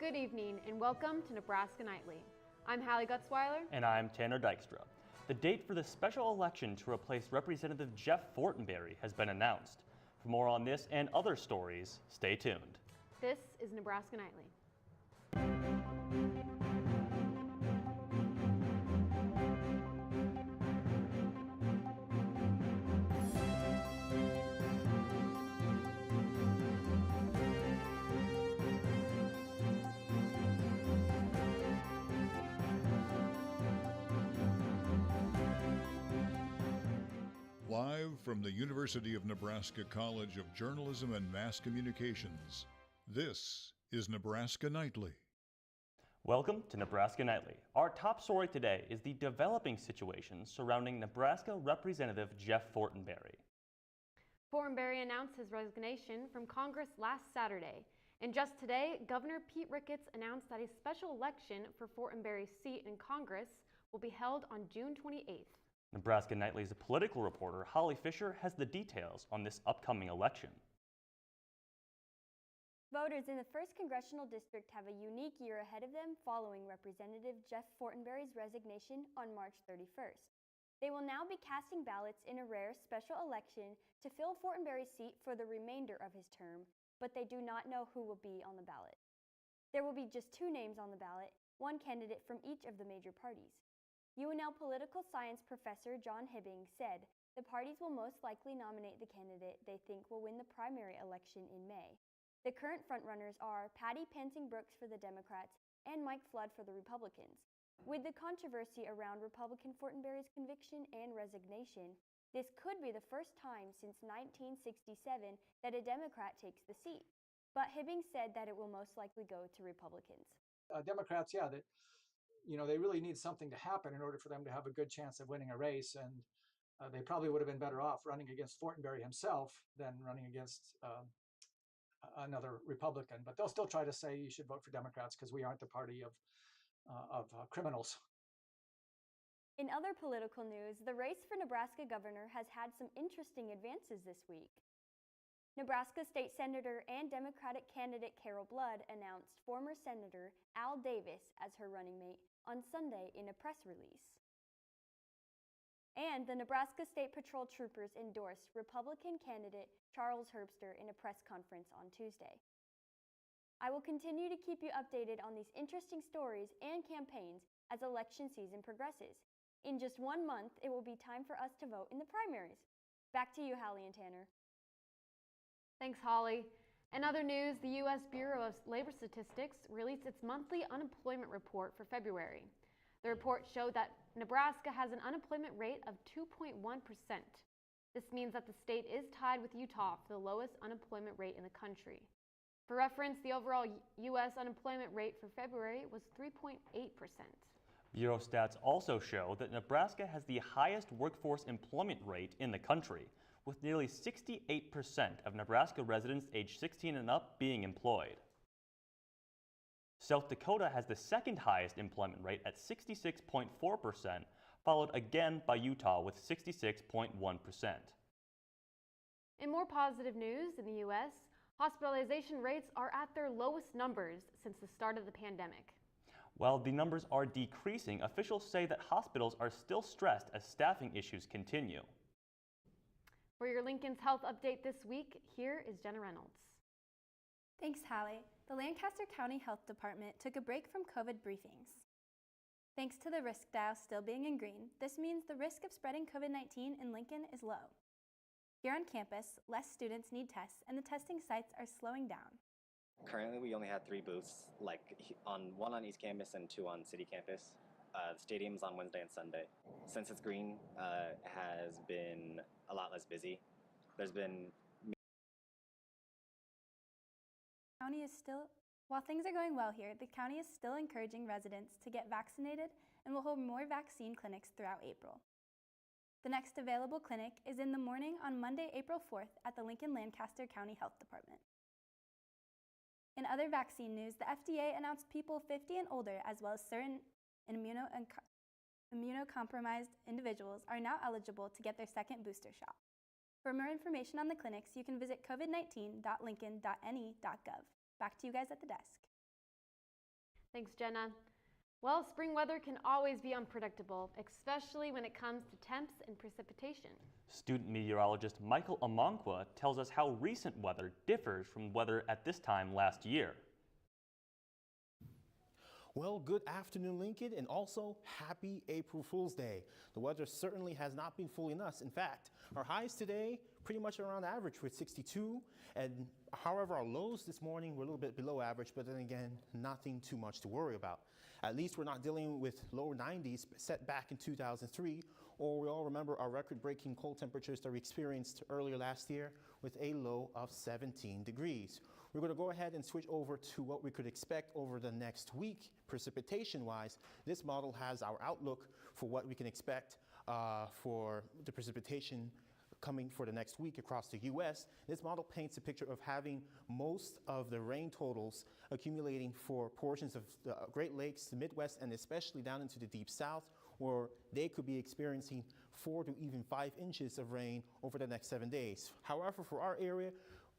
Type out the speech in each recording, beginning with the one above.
Good evening and welcome to Nebraska Nightly. I'm Hallie Gutzweiler. And I'm Tanner Dykstra. The date for the special election to replace Representative Jeff Fortenberry has been announced. For more on this and other stories, stay tuned. This is Nebraska Nightly. Live from the University of Nebraska College of Journalism and Mass Communications, this is Nebraska Nightly. Welcome to Nebraska Nightly. Our top story today is the developing situation surrounding Nebraska Representative Jeff Fortenberry. Fortenberry announced his resignation from Congress last Saturday. And just today, Governor Pete Ricketts announced that a special election for Fortenberry's seat in Congress will be held on June 28th. Nebraska Nightly's political reporter Holly Fisher has the details on this upcoming election. Voters in the 1st Congressional District have a unique year ahead of them following Representative Jeff Fortenberry's resignation on March 31st. They will now be casting ballots in a rare special election to fill Fortenberry's seat for the remainder of his term, but they do not know who will be on the ballot. There will be just 2 names on the ballot, one candidate from each of the major parties. UNL political science professor John Hibbing said the parties will most likely nominate the candidate they think will win the primary election in May. The current frontrunners are Patty Panting-Brooks for the Democrats and Mike Flood for the Republicans. With the controversy around Republican Fortenberry's conviction and resignation, this could be the first time since 1967 that a Democrat takes the seat. But Hibbing said that it will most likely go to Republicans. Democrats, they really need something to happen in order for them to have a good chance of winning a race. And they probably would have been better off running against Fortenberry himself than running against another Republican. But they'll still try to say you should vote for Democrats because we aren't the party of criminals. In other political news, the race for Nebraska governor has had some interesting advances this week. Nebraska State Senator and Democratic candidate Carol Blood announced former Senator Al Davis as her running mate on Sunday in a press release. And the Nebraska State Patrol troopers endorsed Republican candidate Charles Herbster in a press conference on Tuesday. I will continue to keep you updated on these interesting stories and campaigns as election season progresses. In just 1 month, it will be time for us to vote in the primaries. Back to you, Hallie and Tanner. Thanks, Holly. In other news, the U.S. Bureau of Labor Statistics released its monthly unemployment report for February. The report showed that Nebraska has an unemployment rate of 2.1%. This means that the state is tied with Utah for the lowest unemployment rate in the country. For reference, the overall U.S. unemployment rate for February was 3.8%. Bureau stats also show that Nebraska has the highest workforce employment rate in the country, with nearly 68% of Nebraska residents aged 16 and up being employed. South Dakota has the second highest employment rate at 66.4%, followed again by Utah with 66.1%. In more positive news in the U.S., hospitalization rates are at their lowest numbers since the start of the pandemic. While the numbers are decreasing, officials say that hospitals are still stressed as staffing issues continue. For your Lincoln's Health Update this week, here is Jenna Reynolds. Thanks, Hallie. The Lancaster County Health Department took a break from COVID briefings. Thanks to the risk dial still being in green, this means the risk of spreading COVID-19 in Lincoln is low. Here on campus, less students need tests and the testing sites are slowing down. Currently, we only had 3 booths, one on East Campus and 2 on City Campus. The stadium's on Wednesday and Sunday. Since it's green, has been a lot less busy. While things are going well here, the county is still encouraging residents to get vaccinated and will hold more vaccine clinics throughout April. The next available clinic is in the morning on Monday, April 4th at the Lincoln Lancaster County Health Department. In other vaccine news, the FDA announced people 50 and older, as well as certain immunocompromised individuals, are now eligible to get their second booster shot. For more information on the clinics, you can visit covid19.lincoln.ne.gov. Back to you guys at the desk. Thanks, Jenna. Well, spring weather can always be unpredictable, especially when it comes to temps and precipitation. Student meteorologist Michael Amankwa tells us how recent weather differs from weather at this time last year. Well, good afternoon, Lincoln, and also happy April Fool's Day. The weather certainly has not been fooling us. In fact, our highs today pretty much around average with 62, and however, our lows this morning were a little bit below average, but then again, nothing too much to worry about. At least we're not dealing with lower 90s set back in 2003, or we all remember our record-breaking cold temperatures that we experienced earlier last year with a low of 17 degrees. We're going to go ahead and switch over to what we could expect over the next week, precipitation-wise. This model has our outlook for what we can expect for the precipitation coming for the next week across the U.S. This model paints a picture of having most of the rain totals accumulating for portions of the Great Lakes, the Midwest, and especially down into the Deep South, where they could be experiencing 4 to even 5 inches of rain over the next 7 days. However, for our area,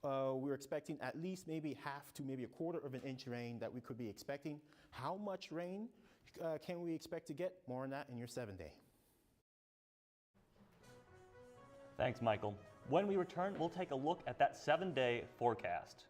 we're expecting at least maybe half to maybe a quarter of an inch rain that we could be expecting. How much rain can we expect to get? More on that in your 7-day. Thanks, Michael. When we return, we'll take a look at that 7-day forecast.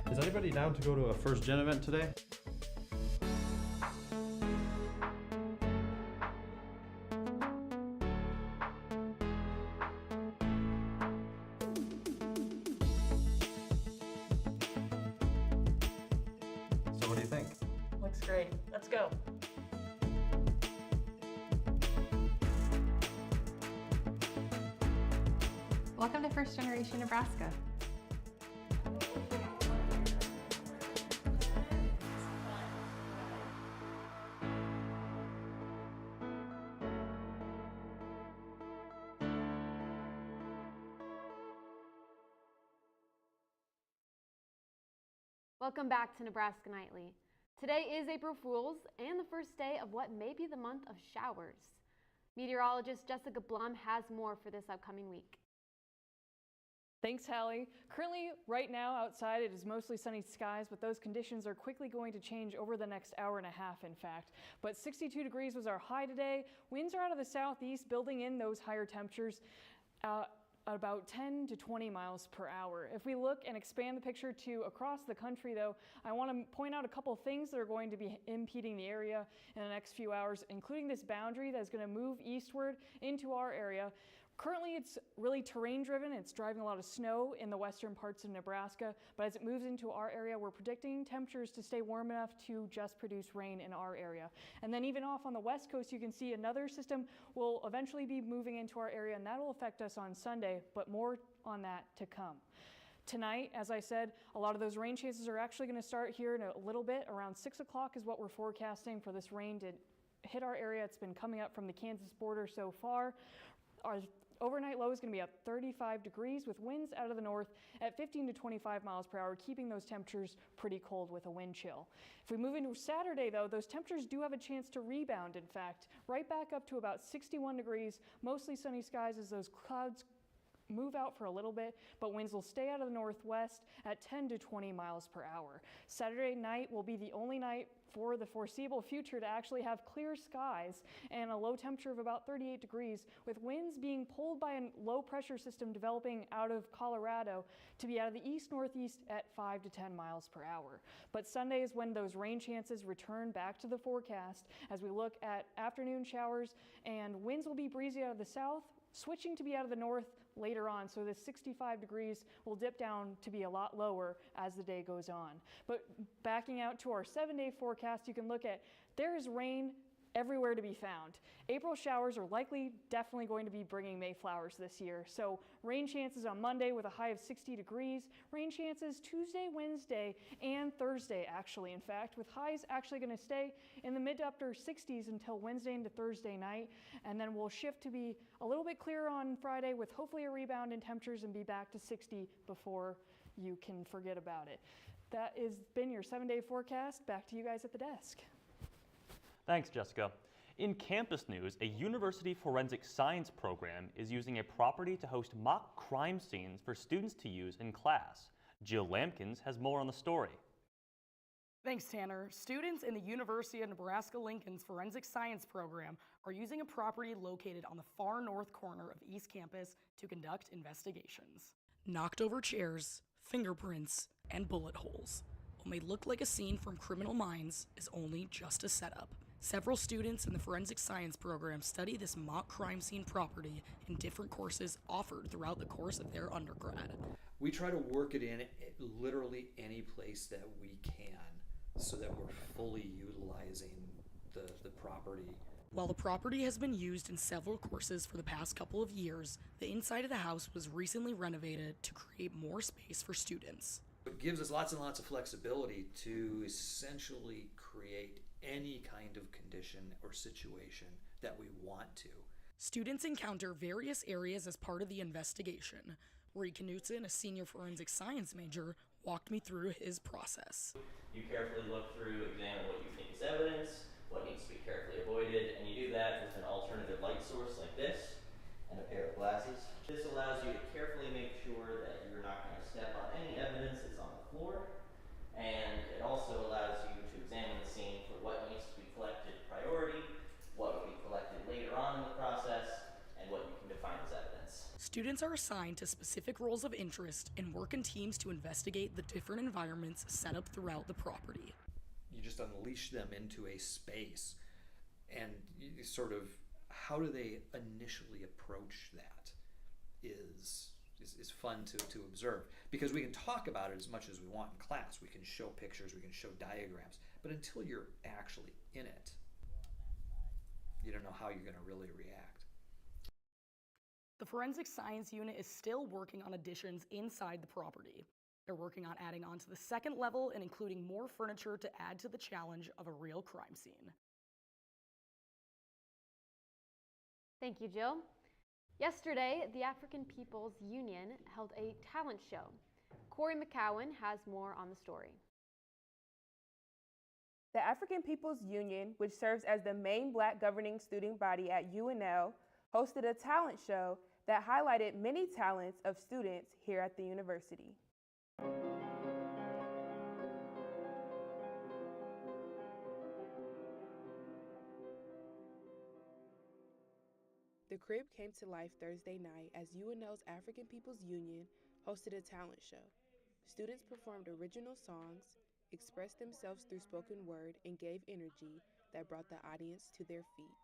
Is anybody down to go to a first gen event today? So what do you think? Looks great. Let's go. Welcome to First Generation Nebraska. Welcome back to Nebraska Nightly. Today is April Fool's and the first day of what may be the month of showers. Meteorologist Jessica Blum has more for this upcoming week. Thanks, Hallie. Currently, right now, outside it is mostly sunny skies, but those conditions are quickly going to change over the next hour and a half, in fact. But 62 degrees was our high today. Winds are out of the southeast, building in those higher temperatures. About 10 to 20 miles per hour. If we look and expand the picture to across the country, though, I want to point out a couple of things that are going to be impeding the area in the next few hours, including this boundary that's going to move eastward into our area. Currently, it's really terrain driven. It's driving a lot of snow in the western parts of Nebraska, but as it moves into our area, we're predicting temperatures to stay warm enough to just produce rain in our area. And then even off on the west coast, you can see another system will eventually be moving into our area, and that'll affect us on Sunday, but more on that to come. Tonight, as I said, a lot of those rain chances are actually going to start here in a little bit. Around 6 o'clock is what we're forecasting for this rain to hit our area. It's been coming up from the Kansas border so far. Our overnight low is going to be at 35 degrees with winds out of the north at 15 to 25 miles per hour, keeping those temperatures pretty cold with a wind chill. If we move into Saturday, though, those temperatures do have a chance to rebound, in fact, right back up to about 61 degrees, mostly sunny skies as those clouds move out for a little bit, but winds will stay out of the northwest at 10 to 20 miles per hour. Saturday night will be the only night for the foreseeable future to actually have clear skies and a low temperature of about 38 degrees, with winds being pulled by a low pressure system developing out of Colorado to be out of the east-northeast at 5 to 10 miles per hour. But Sunday is when those rain chances return back to the forecast as we look at afternoon showers, and winds will be breezy out of the south, switching to be out of the north later on, so this 65 degrees will dip down to be a lot lower as the day goes on. But backing out to our 7-day forecast, you can look at there is rain everywhere to be found. April showers are definitely going to be bringing Mayflowers this year. So rain chances on Monday with a high of 60 degrees. Rain chances Tuesday, Wednesday, and Thursday actually, in fact, with highs actually going to stay in the mid to upper 60s until Wednesday into Thursday night. And then we'll shift to be a little bit clearer on Friday with hopefully a rebound in temperatures and be back to 60 before you can forget about it. That has been your 7-day forecast. Back to you guys at the desk. Thanks, Jessica. In campus news, a university forensic science program is using a property to host mock crime scenes for students to use in class. Jill Lampkins has more on the story. Thanks, Tanner. Students in the University of Nebraska-Lincoln's forensic science program are using a property located on the far north corner of East Campus to conduct investigations. Knocked over chairs, fingerprints, and bullet holes. What may look like a scene from Criminal Minds is only just a setup. Several students in the forensic science program study this mock crime scene property in different courses offered throughout the course of their undergrad. We try to work it in literally any place that we can so that we're fully utilizing the property. While the property has been used in several courses for the past couple of years, the inside of the house was recently renovated to create more space for students. It gives us lots and lots of flexibility to essentially create any kind of condition or situation that we want to. Students encounter various areas as part of the investigation. Reed Knutson, a senior forensic science major, walked me through his process. You carefully look through, examine what you think is evidence, what needs to be carefully avoided, and you do that with an alternative light source like this and a pair of glasses. This allows you to carefully make sure that you're not going to step on any evidence that's on the floor, and it also allows you to examine the scene for what needs to be collected priority, what will be collected later on in the process, and what you can define as evidence. Students are assigned to specific roles of interest and work in teams to investigate the different environments set up throughout the property. You just unleash them into a space, and you sort of, how do they initially approach that is fun to observe, because we can talk about it as much as we want in class. We can show pictures, we can show diagrams, but until you're actually in it, you don't know how you're going to really react. The forensic science unit is still working on additions inside the property. They're working on adding on to the second level and including more furniture to add to the challenge of a real crime scene. Thank you, Jill. Yesterday, the African People's Union held a talent show. Corey McCowan has more on the story. The African People's Union, which serves as the main Black governing student body at UNL, hosted a talent show that highlighted many talents of students here at the university. The Crib came to life Thursday night as UNL's African People's Union hosted a talent show. Students performed original songs, expressed themselves through spoken word, and gave energy that brought the audience to their feet.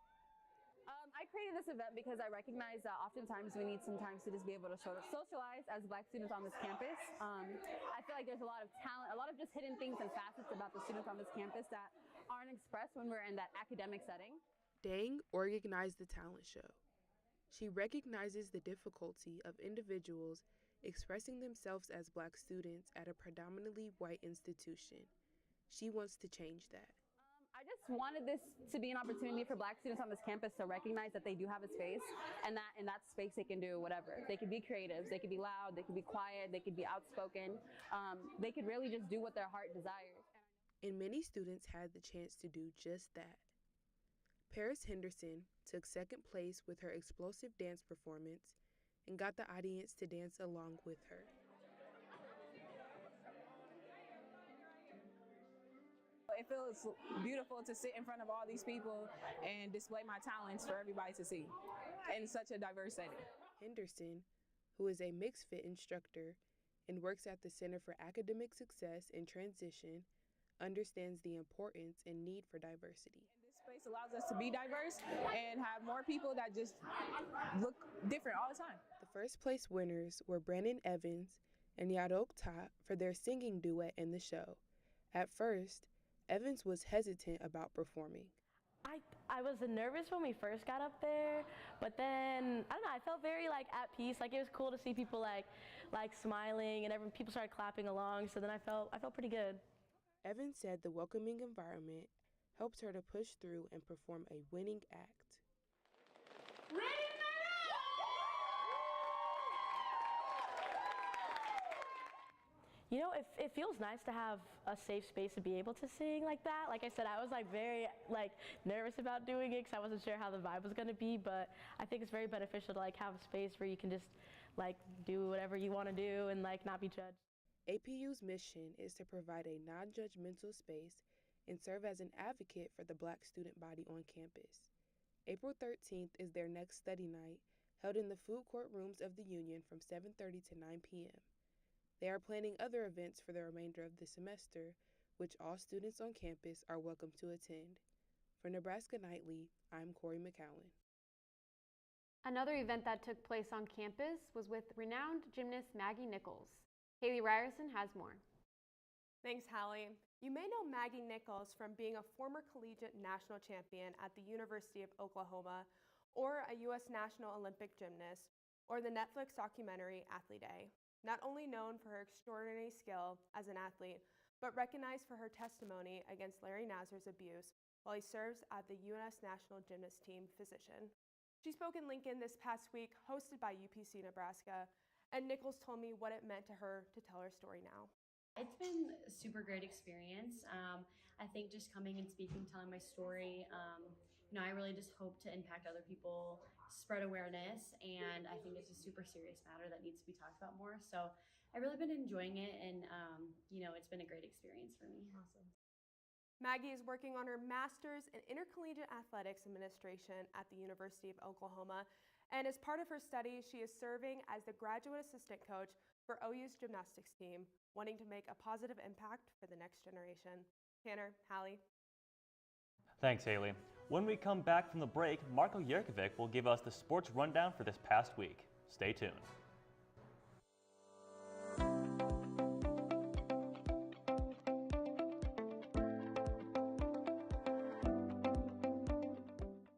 I created this event because I recognize that oftentimes we need some time to just be able to sort of socialize as Black students on this campus. I feel like there's a lot of talent, a lot of just hidden things and facets about the students on this campus that aren't expressed when we're in that academic setting. Dang organized the talent show. She recognizes the difficulty of individuals expressing themselves as Black students at a predominantly white institution. She wants to change that. I just wanted this to be an opportunity for Black students on this campus to recognize that they do have a space, and that in that space they can do whatever. They could be creatives, they could be loud, they could be quiet, they could be outspoken. They could really just do what their heart desires. And many students had the chance to do just that. Paris Henderson took second place with her explosive dance performance and got the audience to dance along with her. It feels beautiful to sit in front of all these people and display my talents for everybody to see in such a diverse setting. Henderson, who is a mixed fit instructor and works at the Center for Academic Success and Transition, understands the importance and need for diversity. This space allows us to be diverse and have more people that just look different all the time. The first place winners were Brandon Evans and Yadok Ta for their singing duet in the show. At first, Evans was hesitant about performing. I was nervous when we first got up there, but then I don't know, I felt very like at peace. Like it was cool to see people like smiling and people started clapping along. So then I felt pretty good. Evans said the welcoming environment helped her to push through and perform a winning act. You know, it feels nice to have a safe space to be able to sing like that. Like I said, I was like very nervous about doing it because I wasn't sure how the vibe was gonna be. But I think it's very beneficial to like have a space where you can just like do whatever you want to do and like not be judged. APU's mission is to provide a non-judgmental space and serve as an advocate for the Black student body on campus. April 13th is their next study night, held in the food court rooms of the Union from 7:30 to 9 p.m. They are planning other events for the remainder of the semester, which all students on campus are welcome to attend. For Nebraska Nightly, I'm Corey McCowan. Another event that took place on campus was with renowned gymnast Maggie Nichols. Haley Ryerson has more. Thanks, Hallie. You may know Maggie Nichols from being a former collegiate national champion at the University of Oklahoma, or a U.S. National Olympic gymnast, or the Netflix documentary Athlete A. Not only known for her extraordinary skill as an athlete, but recognized for her testimony against Larry Nassar's abuse while he serves as the U.S. National Gymnast Team physician. She spoke in Lincoln this past week, hosted by UPC Nebraska, and Nichols told me what it meant to her to tell her story now. It's been a super great experience. I think just coming and speaking, telling my story, I really just hope to impact other people, spread awareness, and I think it's a super serious matter that needs to be talked about more. So I've really been enjoying it, and it's been a great experience for me. Awesome. Maggie is working on her master's in intercollegiate athletics administration at the University of Oklahoma, and as part of her studies, she is serving as the graduate assistant coach for OU's gymnastics team, wanting to make a positive impact for the next generation. Tanner, Hallie. Thanks, Haley. When we come back from the break, Marko Jerkovic will give us the sports rundown for this past week. Stay tuned.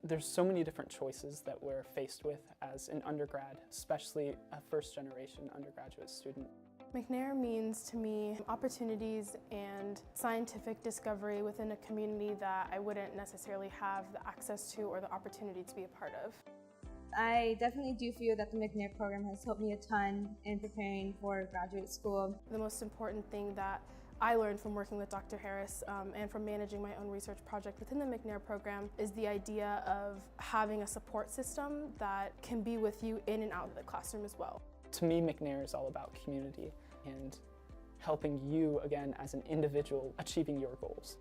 There's so many different choices that we're faced with as an undergrad, especially a first-generation undergraduate student. Mcnair means to me opportunities and scientific discovery within a community that I wouldn't necessarily have the access to or the opportunity to be a part of. I definitely do feel that the Mcnair program has helped me a ton in preparing for graduate school. The most important thing that I learned from working with Dr. Harris and from managing my own research project within the Mcnair program is the idea of having a support system that can be with you in and out of the classroom as well. To me, Mcnair is all about community and helping you, again, as an individual, achieving your goals.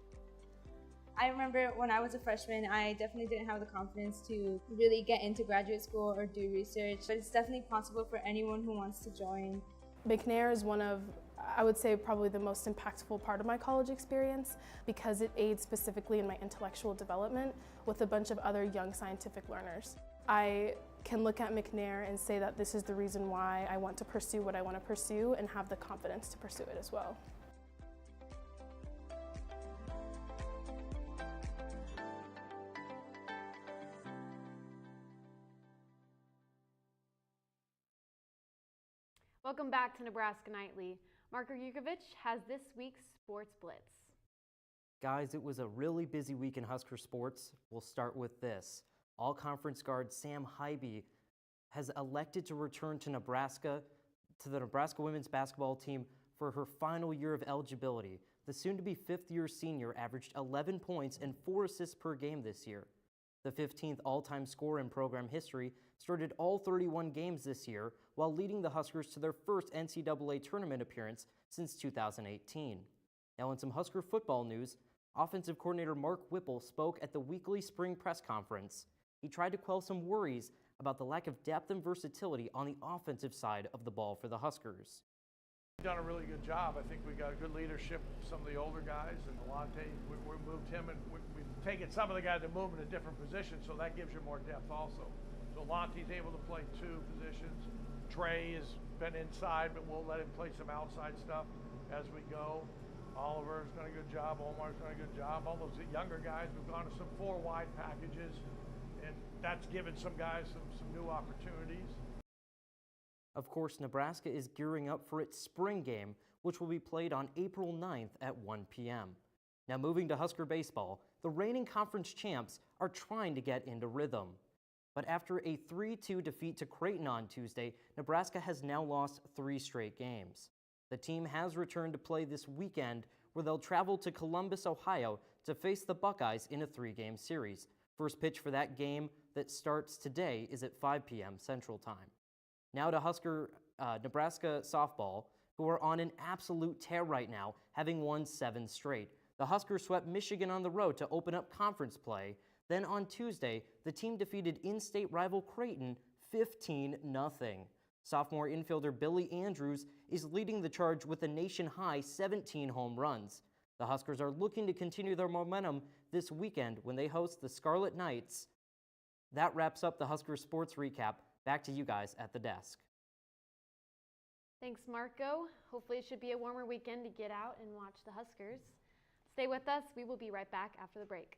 I remember when I was a freshman, I definitely didn't have the confidence to really get into graduate school or do research, but it's definitely possible for anyone who wants to join. Mcnair is one of, I would say, probably the most impactful part of my college experience because it aids specifically in my intellectual development with a bunch of other young scientific learners. I can look at Mcnair and say that this is the reason why I want to pursue what I want to pursue and have the confidence to pursue it as well. Welcome back to Nebraska Nightly. Marko Jerkovic has this week's Sports Blitz. Guys, it was a really busy week in Husker sports. We'll start with this. All-conference guard Sam Hybe has elected to return to Nebraska, to the Nebraska women's basketball team for her final year of eligibility. The soon-to-be fifth-year senior averaged 11 points and 4 assists per game this year. The 15th all-time scorer in program history started all 31 games this year while leading the Huskers to their first NCAA tournament appearance since 2018. Now in some Husker football news, offensive coordinator Mark Whipple spoke at the weekly spring press conference. He tried to quell some worries about the lack of depth and versatility on the offensive side of the ball for the Huskers. We've done a really good job. I think we got a good leadership with some of the older guys, and Delonte, we moved him, and we've taken some of the guys and moved in a different position, so that gives you more depth also. So Delonte's able to play 2 positions. Trey has been inside, but we'll let him play some outside stuff as we go. Oliver's done a good job. Omar's done a good job. All those younger guys, we've gone to some 4 wide packages, and that's given some guys some new opportunities. Of course, Nebraska is gearing up for its spring game, which will be played on April 9th at 1 p.m. Now moving to Husker baseball, the reigning conference champs are trying to get into rhythm. But after a 3-2 defeat to Creighton on Tuesday, Nebraska has now lost 3 straight games. The team has returned to play this weekend, where they'll travel to Columbus, Ohio to face the Buckeyes in a 3-game series. First pitch for that game that starts today is at 5 p.m. Central Time. Now to Nebraska softball, who are on an absolute tear right now, having won 7 straight. The Huskers swept Michigan on the road to open up conference play. Then on Tuesday, the team defeated in-state rival Creighton 15-0. Sophomore infielder Billy Andrews is leading the charge with a nation-high 17 home runs. The Huskers are looking to continue their momentum this weekend when they host the Scarlet Knights. That wraps up the Husker Sports Recap. Back to you guys at the desk. Thanks, Marco. Hopefully it should be a warmer weekend to get out and watch the Huskers. Stay with us. We will be right back after the break.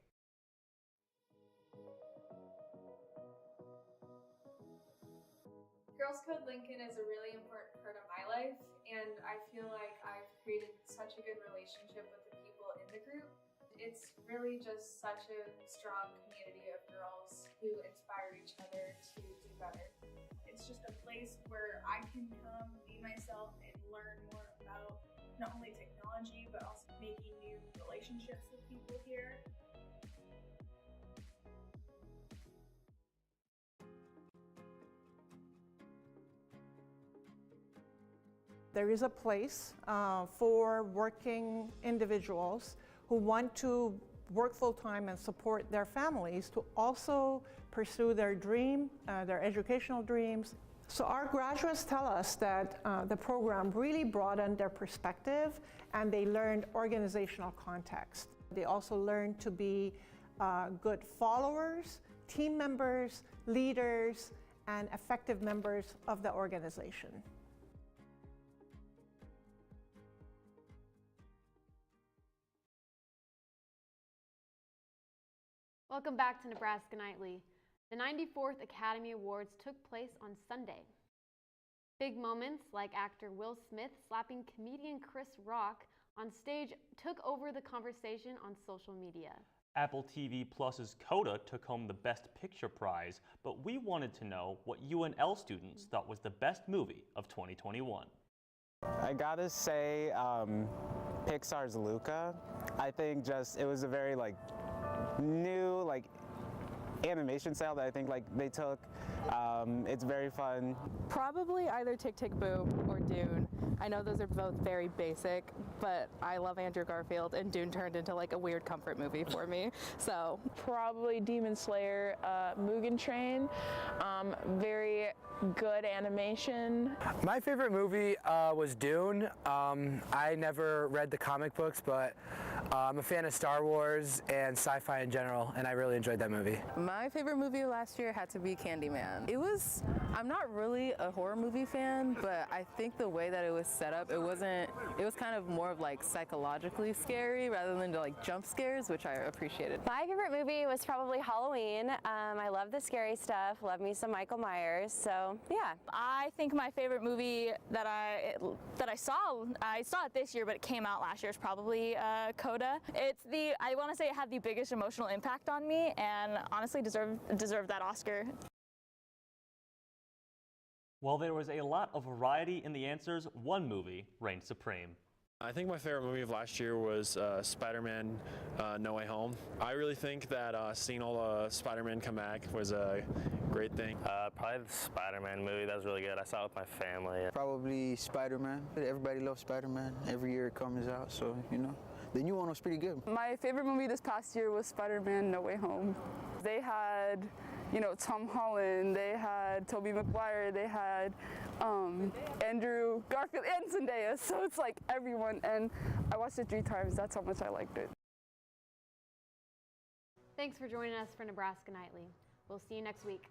Girls Code Lincoln is a really important part of my life, and I feel like I've created such a good relationship with the people in the group. It's really just such a strong community of girls who inspire each other to do better. It's just a place where I can come, be myself, and learn more about not only technology, but also making new relationships with people here. There is a place for working individuals who want to work full-time and support their families to also pursue their dream, their educational dreams. So our graduates tell us that the program really broadened their perspective, and they learned organizational context. They also learned to be good followers, team members, leaders, and effective members of the organization. Welcome back to Nebraska Nightly. The 94th Academy Awards took place on Sunday. Big moments like actor Will Smith slapping comedian Chris Rock on stage took over the conversation on social media. Apple TV Plus's Coda took home the Best Picture prize, but we wanted to know what UNL students thought was the best movie of 2021. I gotta say, Pixar's Luca. I think it was a very new animation style that I think they took. It's very fun. Probably either Tick, Tick, Boom or Dune. I know those are both very basic, but I love Andrew Garfield, and Dune turned into a weird comfort movie for me. So probably Demon Slayer, Mugen Train. Very good animation. My favorite movie was Dune. I never read the comic books, but I'm a fan of Star Wars and sci-fi in general, and I really enjoyed that movie. My favorite movie last year had to be Candyman. I'm not really a horror movie fan, but I think the way that it was set up, it was kind of more of psychologically scary rather than jump scares, which I appreciated. My favorite movie was probably Halloween. I love the scary stuff, love me some Michael Myers, so yeah. I think my favorite movie that I saw it this year, but it came out last year, is probably Coda. I want to say it had the biggest emotional impact on me, and honestly deserved that Oscar. While there was a lot of variety in the answers, one movie reigned supreme. I think my favorite movie of last year was Spider-Man No Way Home. I really think that seeing all the Spider-Man come back was a great thing. Probably the Spider-Man movie. That was really good. I saw it with my family. Probably Spider-Man. Everybody loves Spider-Man. Every year it comes out, so the new one was pretty good. My favorite movie this past year was Spider-Man No Way Home. They had Tom Holland, they had Tobey Maguire, they had Andrew Garfield and Zendaya, so it's everyone, and I watched it 3 times. That's how much I liked it. Thanks for joining us for Nebraska Nightly. We'll see you next week.